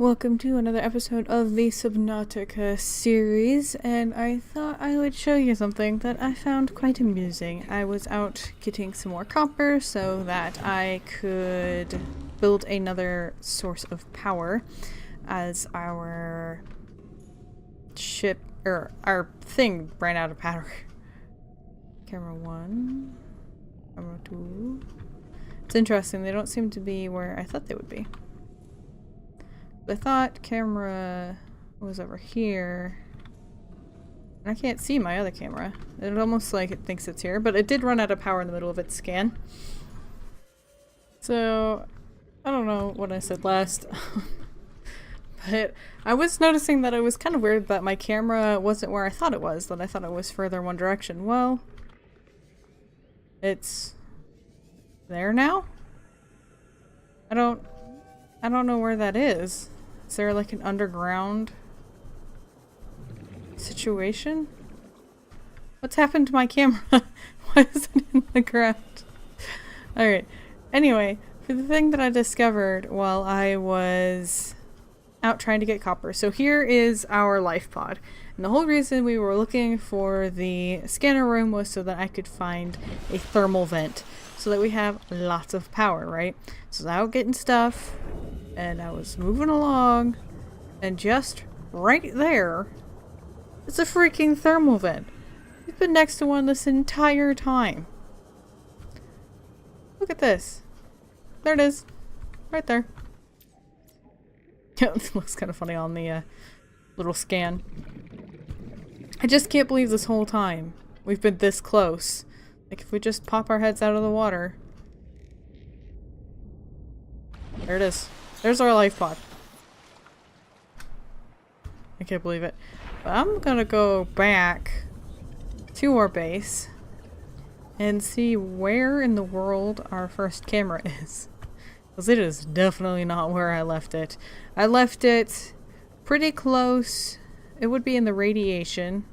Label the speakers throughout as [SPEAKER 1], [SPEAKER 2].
[SPEAKER 1] Welcome to another episode of the Subnautica series, and I thought I would show you something that I found quite amusing. I was out getting some more copper so that I could build another source of power as our ship, or our thing ran out of power. Camera 1, camera 2. It's interesting, they don't seem to be where I thought they would be. I thought camera was over here. I can't see my other camera. It almost like it thinks it's here, but it did run out of power in the middle of its scan. So, I don't know what I said last. But I was noticing that it was kind of weird that my camera wasn't where I thought it was, that I thought it was further one direction. Well, it's there now? I don't know where that is. Is there like an underground situation? What's happened to my camera? Why is it in the ground? Alright. Anyway, for the thing that I discovered while I was out trying to get copper. So here is our life pod. And the whole reason we were looking for the scanner room was so that I could find a thermal vent. So that we have lots of power, right? So I was out getting stuff. And I was moving along, and just right there, it's a freaking thermal vent. We've been next to one this entire time. Look at this. There it is. Right there. Yeah, it looks kind of funny on the little scan. I just can't believe this whole time we've been this close. Like, if we just pop our heads out of the water. There it is. There's our life pod. I can't believe it. But I'm gonna go back to our base and see where in the world our first camera is. Because it is definitely not where I left it. I left it pretty close. It would be in the radiation.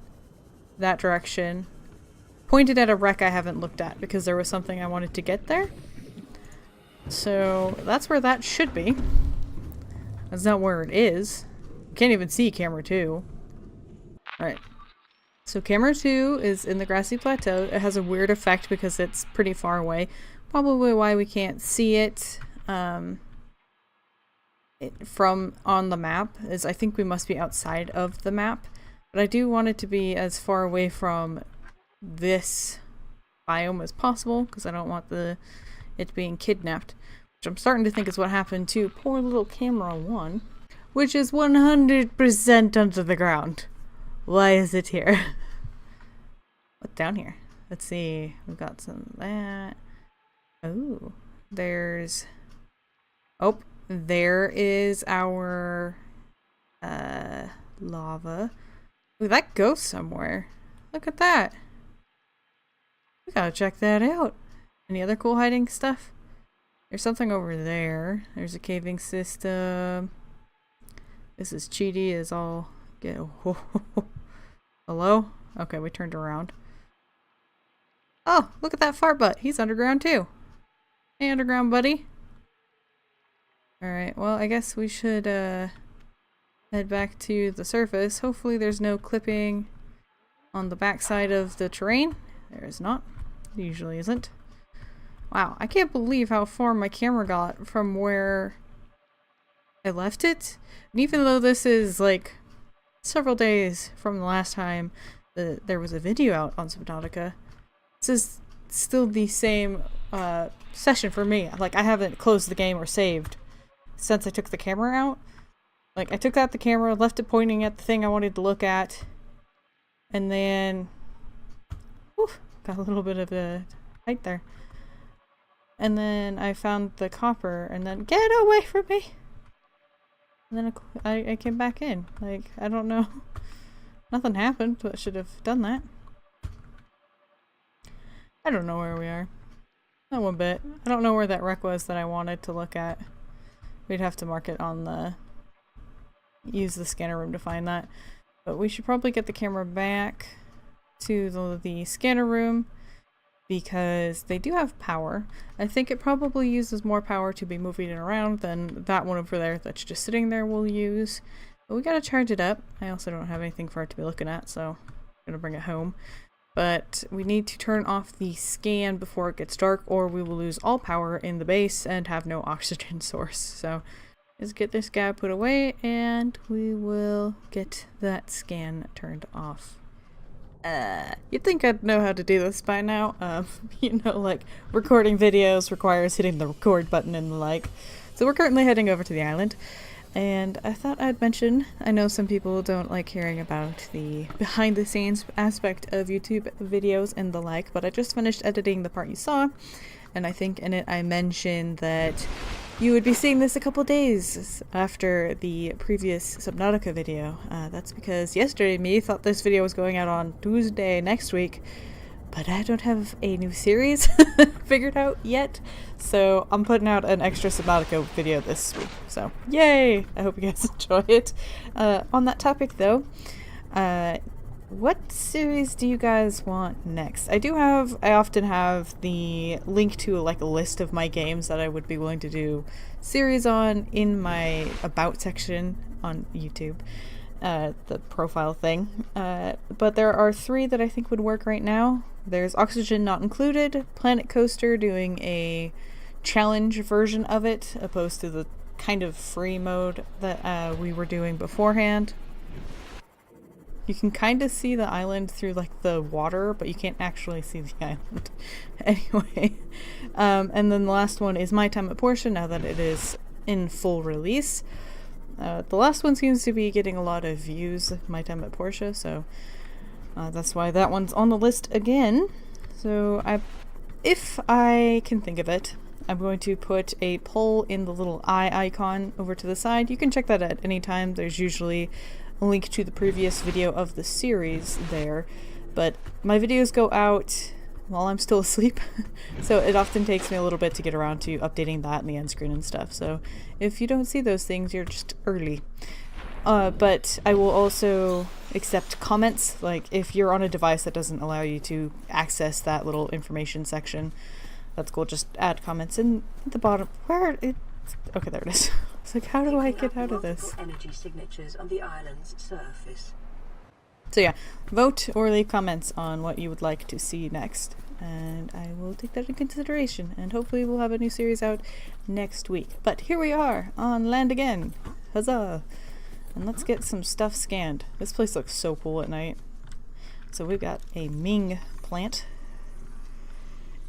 [SPEAKER 1] That direction. Pointed at a wreck I haven't looked at because there was something I wanted to get there. So that's where that should be. That's not where it is. Can't even see camera 2. Alright. So camera 2 is in the grassy plateau. It has a weird effect because it's pretty far away. Probably why we can't see it, from on the map is I think we must be outside of the map. But I do want it to be as far away from this biome as possible because I don't want it being kidnapped. Which I'm starting to think is what happened to poor little camera 1, which is 100% under the ground. Why is it here? What's down here? Let's see. We've got some of that. Oh, there's... Oh, there is our lava. Ooh, that goes somewhere. Look at that. We gotta check that out. Any other cool hiding stuff? There's something over there. There's a caving system. This is cheaty as all get. Hello? Okay, we turned around. Oh, look at that fart butt. He's underground too. Hey, underground buddy. Alright, well, I guess we should head back to the surface. Hopefully there's no clipping on the backside of the terrain. There is not. There usually isn't. Wow, I can't believe how far my camera got from where I left it. And even though this is like several days from the last time there was a video out on Subnautica, this is still the same session for me. Like, I haven't closed the game or saved since I took the camera out. Like, I took out the camera, left it pointing at the thing I wanted to look at, and then got a little bit of a height there. And then I found the copper, and then get away from me! And then I came back in. Like, I don't know. Nothing happened, but I should have done that. I don't know where we are. Not one bit. I don't know where that wreck was that I wanted to look at. We'd have to mark it on the... use the scanner room to find that. But we should probably get the camera back to the scanner room. because they do have power. I think it probably uses more power to be moving it around than that one over there that's just sitting there will use. But we gotta charge it up. I also don't have anything for it to be looking at, so I'm gonna bring it home. But we need to turn off the scan before it gets dark, or we will lose all power in the base and have no oxygen source. So let's get this guy put away and we will get that scan turned off. You'd think I'd know how to do this by now. You know, like, recording videos requires hitting the record button and the like. So we're currently heading over to the island, and I thought I'd mention, I know some people don't like hearing about the behind the scenes aspect of YouTube videos and the like, but I just finished editing the part you saw, and I think in it I mentioned that you would be seeing this a couple days after the previous Subnautica video. That's because yesterday me thought this video was going out on Tuesday next week, but I don't have a new series figured out yet, so I'm putting out an extra Subnautica video this week. So yay! I hope you guys enjoy it. On that topic though, what series do you guys want next? I often have the link to like a list of my games that I would be willing to do series on in my about section on YouTube, the profile thing. But there are 3 that I think would work right now. There's Oxygen Not Included, Planet Coaster doing a challenge version of it, opposed to the kind of free mode that we were doing beforehand. You can kind of see the island through like the water, but you can't actually see the island. Anyway, and then the last one is My Time at Portia, now that it is in full release. The last one seems to be getting a lot of views, My Time at Portia, so that's why that one's on the list again. So if I can think of it, I'm going to put a poll in the little eye icon over to the side. You can check that at any time. There's usually a link to the previous video of the series there, but my videos go out while I'm still asleep, so it often takes me a little bit to get around to updating that in the end screen and stuff, so if you don't see those things, you're just early. But I will also accept comments, like if you're on a device that doesn't allow you to access that little information section, that's cool, just add comments in the bottom, okay, there it is. It's like, how do I get out of this?
[SPEAKER 2] Energy signatures on the island's surface.
[SPEAKER 1] So yeah, vote or leave comments on what you would like to see next, and I will take that into consideration, and hopefully we'll have a new series out next week. But here we are, on land again! Huzzah! And let's get some stuff scanned. This place looks so cool at night. So we've got a Ming plant.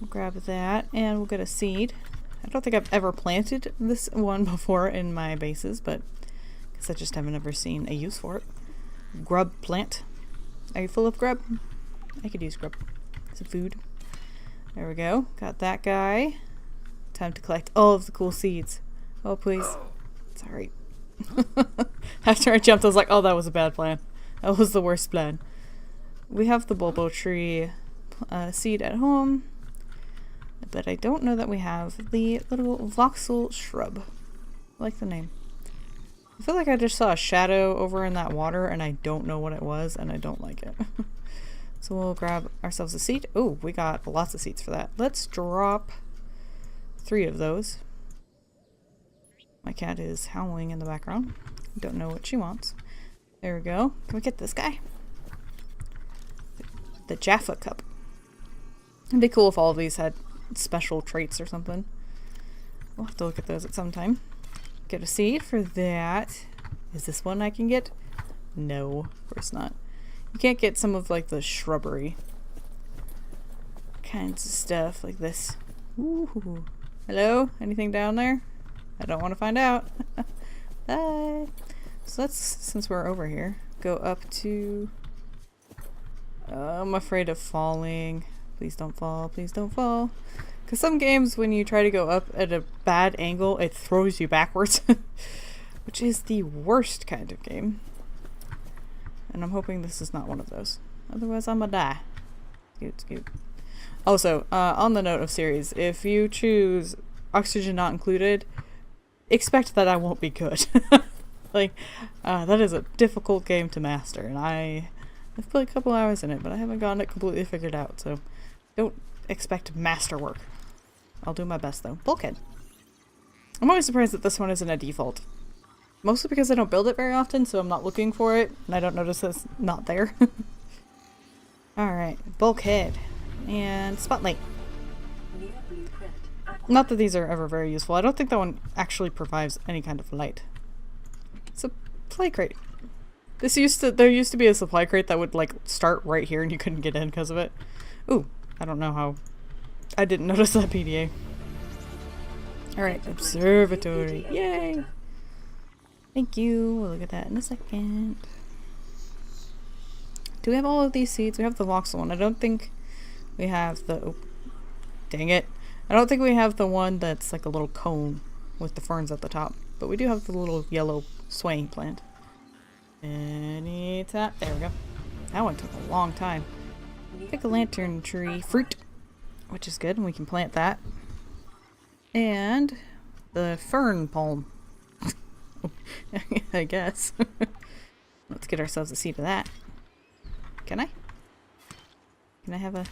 [SPEAKER 1] We'll grab that, and we'll get a seed. I don't think I've ever planted this one before in my bases, but I guess I just haven't ever seen a use for it. Grub plant. Are you full of grub? I could use grub. Some food. There we go. Got that guy. Time to collect all of the cool seeds. Oh, please. Sorry. After I jumped, I was like, oh, that was a bad plan. That was the worst plan. We have the bulbo tree seed at home, but I don't know that we have the little voxel shrub. I like the name. I feel like I just saw a shadow over in that water and I don't know what it was and I don't like it. So we'll grab ourselves a seed. Oh, we got lots of seeds for that. Let's drop 3 of those. My cat is howling in the background. Don't know what she wants. There we go. Can we get this guy? The Jaffa cup. It'd be cool if all of these had special traits or something. We'll have to look at those at some time. Get a seed for that. Is this one I can get? No, of course not. You can't get some of like the shrubbery kinds of stuff like this. Ooh. Hello? Anything down there? I don't want to find out. Bye. So let's, since we're over here, go up to... I'm afraid of falling. Please don't fall. Please don't fall. Because some games, when you try to go up at a bad angle, it throws you backwards. Which is the worst kind of game. And I'm hoping this is not one of those. Otherwise, I'm gonna die. Scoot. Also, on the note of series, if you choose Oxygen Not Included, expect that I won't be good. Like, that is a difficult game to master, and I've played a couple hours in it, but I haven't gotten it completely figured out, so don't expect masterwork. I'll do my best though. Bulkhead. I'm always surprised that this one isn't a default. Mostly because I don't build it very often, so I'm not looking for it, and I don't notice it's not there. Alright, Bulkhead and Spotlight. Not that these are ever very useful. I don't think that one actually provides any kind of light. Supply crate. There used to be a supply crate that would like start right here and you couldn't get in because of it. Ooh, I don't know how. I didn't notice that PDA. Alright, Observatory. Yay! Thank you. We'll look at that in a second. Do we have all of these seeds? We have the voxel one. I don't think we have the... Oh, dang it. I don't think we have the one that's like a little cone with the ferns at the top. But we do have the little yellow swaying plant. Anytime. There we go. That one took a long time. Pick a lantern tree fruit, which is good, and we can plant that. And the fern palm. I guess. Let's get ourselves a seed of that. Can I? Can I have a...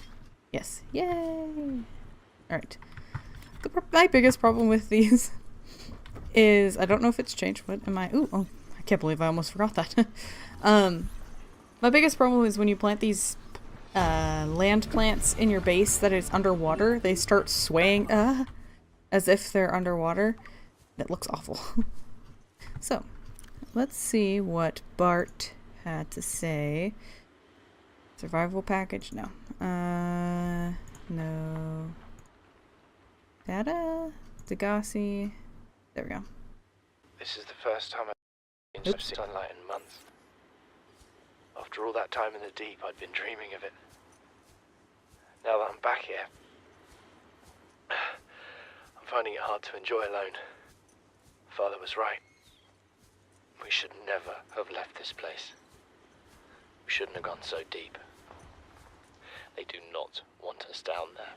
[SPEAKER 1] Yes. Yay! Alright. My biggest problem with these is... I don't know if it's changed. What am I... Ooh, oh, I can't believe I almost forgot that. My biggest problem is when you plant these land plants in your base that is underwater, they start swaying as if they're underwater. It looks awful. So, let's see what Bart had to say. Survival package? No. No. Data? Degasi? There we go.
[SPEAKER 3] This is the first time I've seen such sunlight in months. After all that time in the deep, I'd been dreaming of it. Now that I'm back here, I'm finding it hard to enjoy alone. Father was right. We should never have left this place. We shouldn't have gone so deep. They do not want us down there.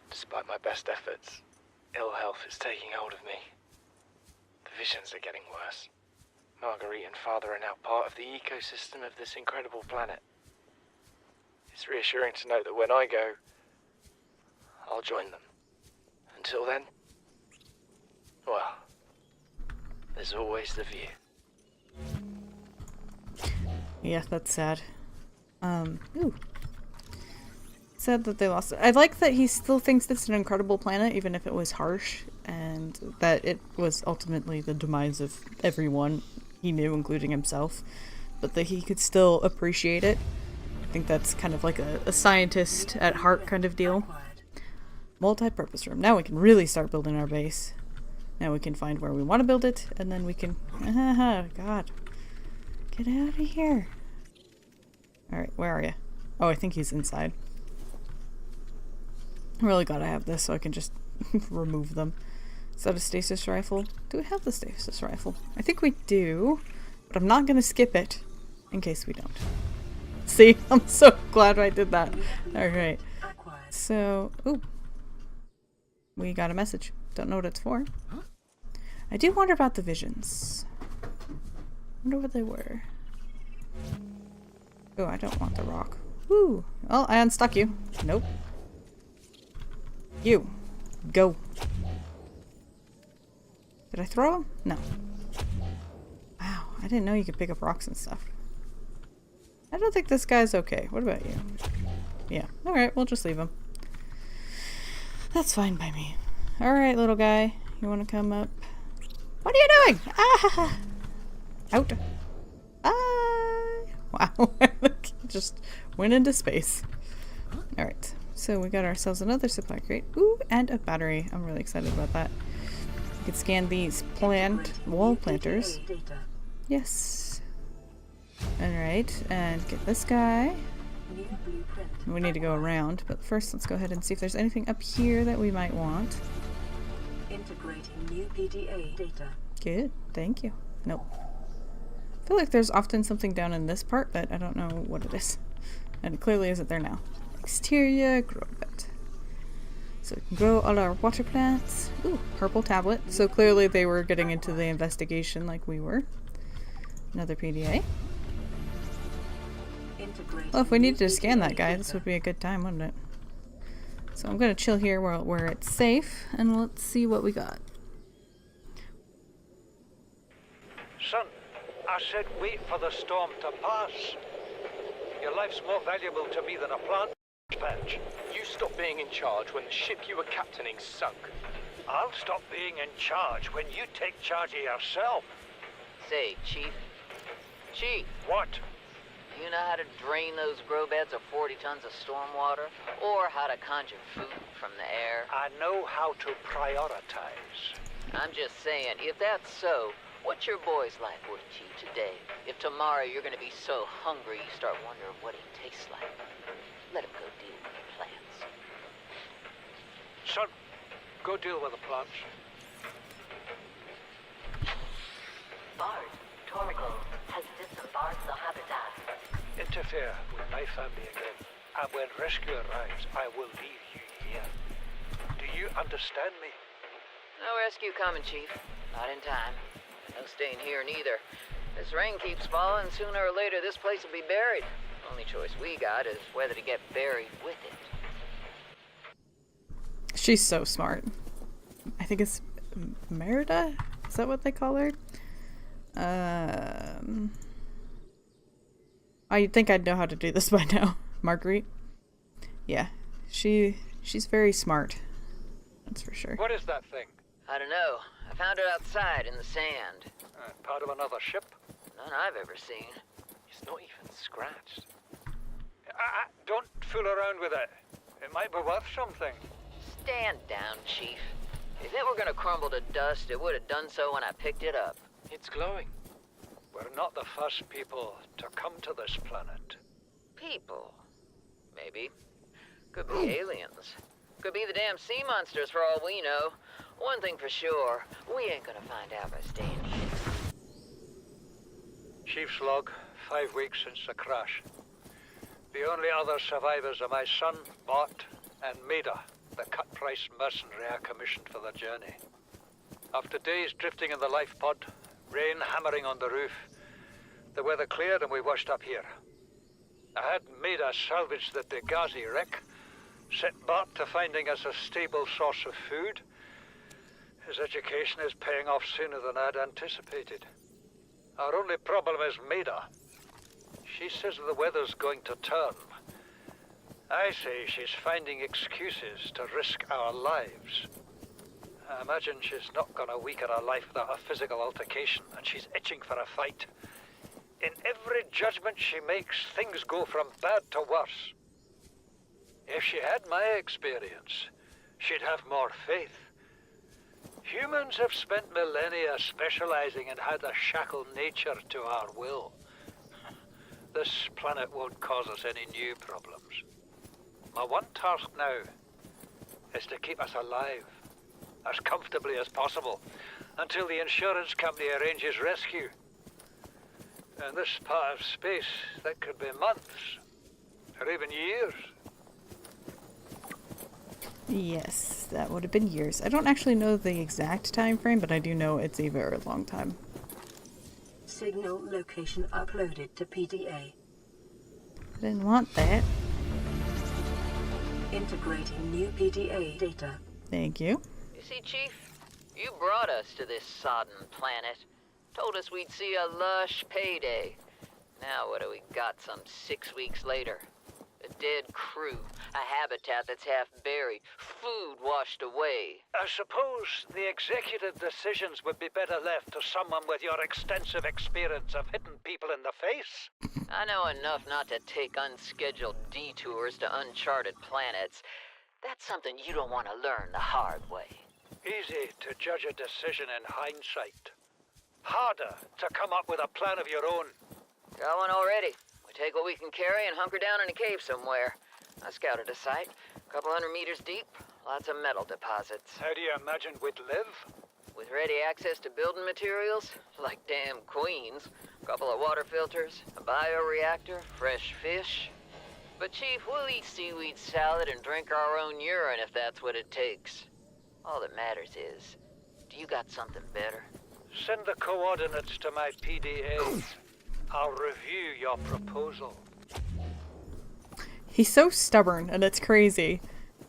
[SPEAKER 3] Despite my best efforts, ill health is taking hold of me. The visions are getting worse. Marguerite and Father are now part of the ecosystem of this incredible planet. It's reassuring to know that when I go, I'll join them. Until then, well, there's always the view.
[SPEAKER 1] Yeah, that's sad. Ooh. Sad that they lost it. I like that he still thinks it's an incredible planet, even if it was harsh, and that it was ultimately the demise of everyone he knew, including himself, but that he could still appreciate it. I think that's kind of like a scientist at heart kind of deal. Multi-purpose room. Now we can really start building our base. Now we can find where we want to build it, and then we can... God. Get out of here. Alright, where are you? Oh, I think he's inside. I'm really glad I have this so I can just remove them. Is that a stasis rifle? Do we have the stasis rifle? I think we do, but I'm not going to skip it in case we don't. See? I'm so glad I did that. Alright. So, ooh. We got a message. Don't know what it's for. I do wonder about the visions. Wonder what they were. Oh, I don't want the rock. Woo! Oh, I unstuck you. Nope. You. Go. Did I throw him? No. Wow, I didn't know you could pick up rocks and stuff. I don't think this guy's okay. What about you? Yeah. Alright, we'll just leave him. That's fine by me. Alright, little guy. You want to come up? What are you doing? Ah! Out. Ah! Wow. Just went into space. Alright. So we got ourselves another supply crate. Ooh, and a battery. I'm really excited about that. We can scan these wall planters. Yes. Alright, and get this guy. We need to go around, but first let's go ahead and see if there's anything up here that we might want.
[SPEAKER 2] Integrating new PDA data.
[SPEAKER 1] Good, thank you. Nope. I feel like there's often something down in this part, but I don't know what it is. And it clearly isn't there now. Exterior grow bed. So we can grow all our water plants. Ooh, purple tablet. So clearly they were getting into the investigation like we were. Another PDA. Well, if we needed to scan that guy, this would be a good time, wouldn't it? So I'm gonna chill here where it's safe, and let's see what we got.
[SPEAKER 4] Son, I said wait for the storm to pass. Your life's more valuable to me than a plant patch.
[SPEAKER 3] You stopped being in charge when the ship you were captaining sunk.
[SPEAKER 4] I'll stop being in charge when you take charge of yourself.
[SPEAKER 5] Say, Chief. Chief,
[SPEAKER 4] What?
[SPEAKER 5] you know how to drain those grow beds of 40 tons of stormwater? Or how to conjure food from the air?
[SPEAKER 4] I know how to prioritize.
[SPEAKER 5] I'm just saying, if that's so, what's your boy's life worth to you today? If tomorrow you're gonna be so hungry you start wondering what he tastes like, let him go deal with the plants.
[SPEAKER 4] Son, go deal with the plants.
[SPEAKER 2] Bard, Torgo has disembarked the habitat.
[SPEAKER 4] Interfere with my family again, and when rescue arrives, I will leave you here. Do you understand me?
[SPEAKER 5] No rescue coming, Chief. Not in time. No staying here neither. This rain keeps falling, sooner or later this place will be buried. Only choice we got is whether to get buried with it.
[SPEAKER 1] She's so smart. I think it's Merida? Is that what they call her? I think I'd know how to do this by now. Marguerite? Yeah. She's very smart. That's for sure.
[SPEAKER 4] What is that thing?
[SPEAKER 5] I don't know. I found it outside in the sand.
[SPEAKER 4] Part of another ship?
[SPEAKER 5] None I've ever seen.
[SPEAKER 3] It's not even scratched.
[SPEAKER 4] Don't fool around with it. It might be worth something.
[SPEAKER 5] Stand down, Chief. If it were gonna crumble to dust, it would have done so when I picked it up.
[SPEAKER 3] It's glowing.
[SPEAKER 4] We're not the first people to come to this planet.
[SPEAKER 5] People. Maybe. Could be aliens. Could be the damn sea monsters for all we know. One thing for sure, we ain't gonna find out by staying here.
[SPEAKER 4] Chief's log, 5 weeks since the crash. The only other survivors are my son, Bart, and Maida, the cut-price mercenary I commissioned for the journey. After days drifting in the life pod, rain hammering on the roof, the weather cleared and we washed up here. I had Maida salvage the Degasi wreck, set Bart to finding us a stable source of food. His education is paying off sooner than I'd anticipated. Our only problem is Maida. She says the weather's going to turn. I say she's finding excuses to risk our lives. I imagine she's not gonna weaken her life without a physical altercation, and she's itching for a fight. In every judgment she makes, things go from bad to worse. If she had my experience, she'd have more faith. Humans have spent millennia specializing in how to shackle nature to our will. This planet won't cause us any new problems. My one task now is to keep us alive, as comfortably as possible, until the insurance company arranges rescue. In this part of space, that could be months, or even years.
[SPEAKER 1] Yes, that would have been years. I don't actually know the exact time frame, but I do know it's a very long time.
[SPEAKER 2] Signal location uploaded to PDA.
[SPEAKER 1] I didn't want that.
[SPEAKER 2] Integrating new PDA data.
[SPEAKER 1] Thank you.
[SPEAKER 5] You see, Chief, you brought us to this sodden planet. Told us we'd see a lush payday. Now what do we got some 6 weeks later? A dead crew, a habitat that's half buried, food washed away.
[SPEAKER 4] I suppose the executive decisions would be better left to someone with your extensive experience of hitting people in the face.
[SPEAKER 5] I know enough not to take unscheduled detours to uncharted planets. That's something you don't want to learn the hard way.
[SPEAKER 4] Easy to judge a decision in hindsight. Harder to come up with a plan of your own.
[SPEAKER 5] Got one already. We take what we can carry and hunker down in a cave somewhere. I scouted a site, a couple 100 meters deep, lots of metal deposits.
[SPEAKER 4] How do you imagine we'd live?
[SPEAKER 5] With ready access to building materials, like damn queens, a couple of water filters, a bioreactor, fresh fish. But Chief, we'll eat seaweed salad and drink our own urine if that's what it takes. All that matters is, do you got something better?
[SPEAKER 4] Send the coordinates to my PDA. I'll review your proposal.
[SPEAKER 1] He's so stubborn, and it's crazy.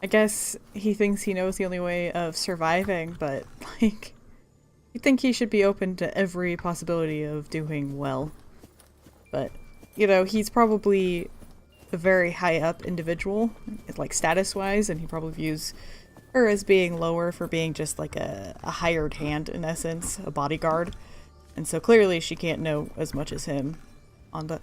[SPEAKER 1] I guess he thinks he knows the only way of surviving, but, like, you think he should be open to every possibility of doing well. But, you know, he's probably a very high up individual, like status-wise, and he probably views her as being lower for being just like a hired hand, in essence, a bodyguard. And so clearly she can't know as much as him on the...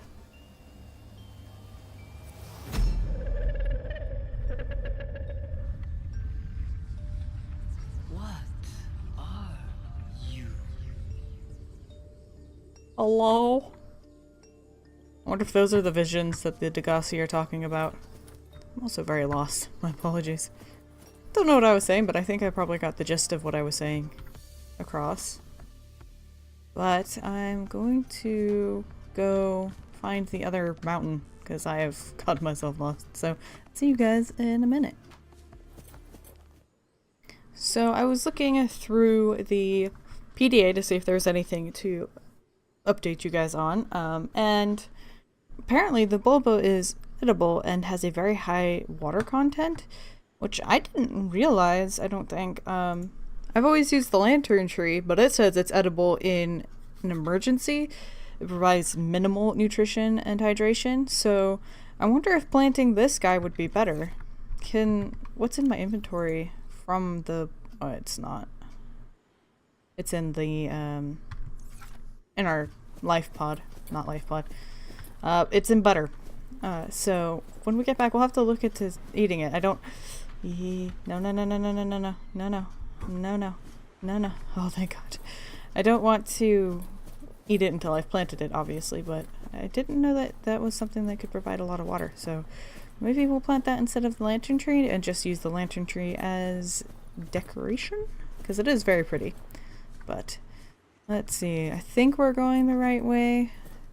[SPEAKER 1] Hello? I wonder if those are the visions that the Degasi are talking about. I'm also very lost. My apologies. Don't know what I was saying, but I think I probably got the gist of what I was saying across. But I'm going to go find the other mountain, because I have gotten myself lost. So, see you guys in a minute. So, I was looking through the PDA to see if there's anything to update you guys on, and apparently the bulba is edible and has a very high water content, which I didn't realize, I don't think. I've always used the lantern tree, but it says it's edible in an emergency. It provides minimal nutrition and hydration, so I wonder if planting this guy would be better. What's in my inventory from the... oh, it's not. It's in the, in our life pod. Not life pod. It's in butter. So when we get back, we'll have to look into eating it. I don't... No. Oh, thank God. I don't want to eat it until I've planted it, obviously, but I didn't know that that was something that could provide a lot of water. So maybe we'll plant that instead of the lantern tree and just use the lantern tree as decoration, because it is very pretty. But let's see. I think we're going the right way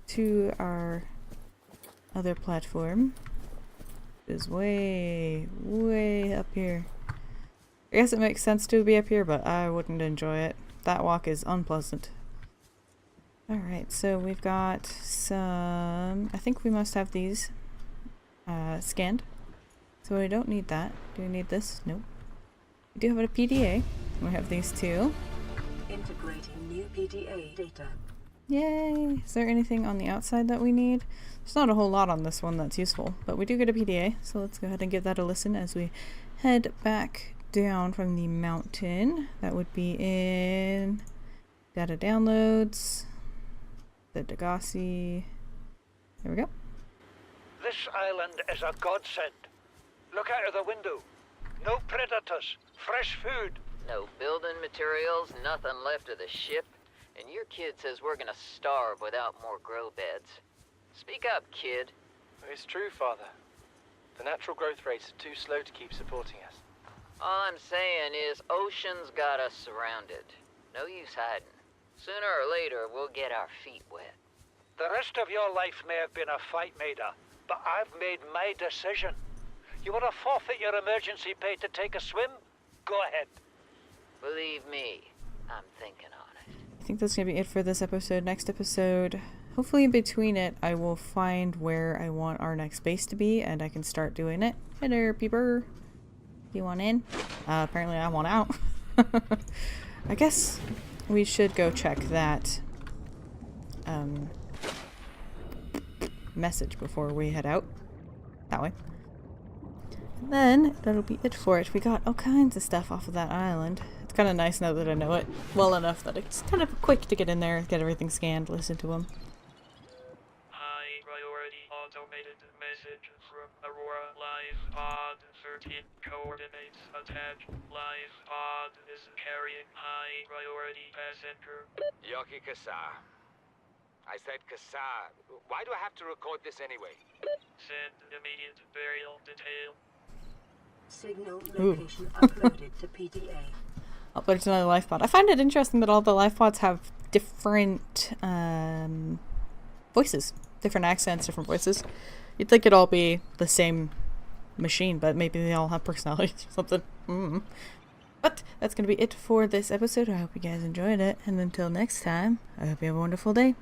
[SPEAKER 1] to our other platform. It is way up here. I guess it makes sense to be up here, but I wouldn't enjoy it. That walk is unpleasant. Alright, so we've got some... I think we must have these scanned. So I don't need that. Do we need this? Nope. We do have a PDA. We have these two.
[SPEAKER 2] Integrating new PDA data.
[SPEAKER 1] Yay! Is there anything on the outside that we need? There's not a whole lot on this one that's useful, but we do get a PDA, so let's go ahead and give that a listen as we head back down from the mountain. That would be in data downloads, the Degasi. There we go.
[SPEAKER 4] This island is a godsend. Look out of the window. No predators, fresh food.
[SPEAKER 5] No building materials, nothing left of the ship. And your kid says we're gonna starve without more grow beds. Speak up, kid.
[SPEAKER 3] It's true, Father. The natural growth rates are too slow to keep supporting us.
[SPEAKER 5] All I'm saying is ocean's got us surrounded. No use hiding. Sooner or later, we'll get our feet wet.
[SPEAKER 4] The rest of your life may have been a fight, Maida, but I've made my decision. You want to forfeit your emergency pay to take a swim? Go ahead.
[SPEAKER 5] Believe me, I'm thinking on it.
[SPEAKER 1] I think that's going to be it for this episode. Next episode, hopefully in between it, I will find where I want our next base to be, and I can start doing it. Hey there, peeper. You want in? Apparently I want out. I guess we should go check that message before we head out. That way. And then, that'll be it for it. We got all kinds of stuff off of that island. It's kind of nice now that I know it well enough that it's kind of quick to get in there, get everything scanned, listen to them.
[SPEAKER 6] High priority automated message from Aurora Live Pod 13 coordinates attached. Live Pod is carrying high priority passenger.
[SPEAKER 7] Yoki Kasa. I said Kasa. Why do I have to record this anyway?
[SPEAKER 6] Send immediate burial detail.
[SPEAKER 2] Signal location uploaded to PDA.
[SPEAKER 1] Uploaded to another life pod. I find it interesting that all the life pods have different voices, different accents, different voices. You'd think it'd all be the same machine, but maybe they all have personalities or something. But that's going to be it for this episode. I hope you guys enjoyed it. And until next time, I hope you have a wonderful day.